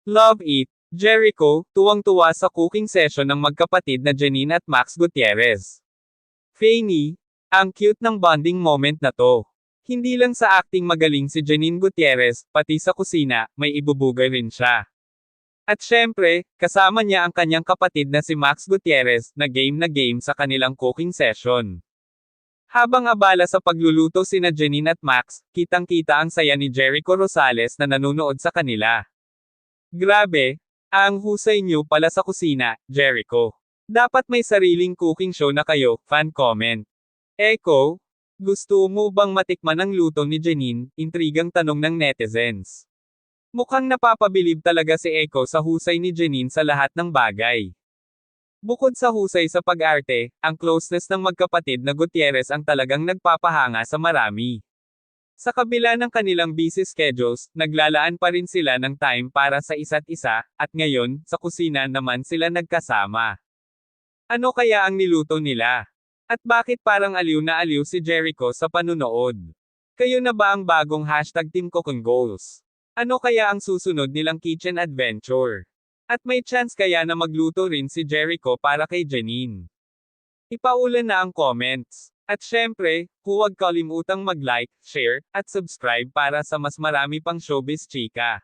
Love it. Jericho, tuwang-tuwa sa cooking session ng magkapatid na Janine at Max Gutierrez. Fanny, ang cute ng bonding moment na to. Hindi lang sa acting magaling si Janine Gutierrez, pati sa kusina, may ibubugay rin siya. At syempre, kasama niya ang kanyang kapatid na si Max Gutierrez, na game sa kanilang cooking session. Habang abala sa pagluluto sina Janine at Max, kitang-kita ang saya ni Jericho Rosales na nanunood sa kanila. Grabe, ang husay niyo pala sa kusina, Jericho. Dapat may sariling cooking show na kayo, fan comment. Echo, gusto mo bang matikman ang luto ni Janine? Intrigang tanong ng netizens. Mukhang napapabilib talaga si Echo sa husay ni Janine sa lahat ng bagay. Bukod sa husay sa pag-arte, ang closeness ng magkapatid na Gutierrez ang talagang nagpapahanga sa marami. Sa kabila ng kanilang busy schedules, naglalaan pa rin sila ng time para sa isa't isa, at ngayon, sa kusina naman sila nagkasama. Ano kaya ang niluto nila? At bakit parang aliw na aliw si Jericho sa panunood? Kayo na ba ang bagong #Team Cooking Goals? Ano kaya ang susunod nilang kitchen adventure? At may chance kaya na magluto rin si Jericho para kay Janine? Ipaulan na ang comments. At syempre, huwag kalimutang mag-like, share, at subscribe para sa mas marami pang showbiz chika.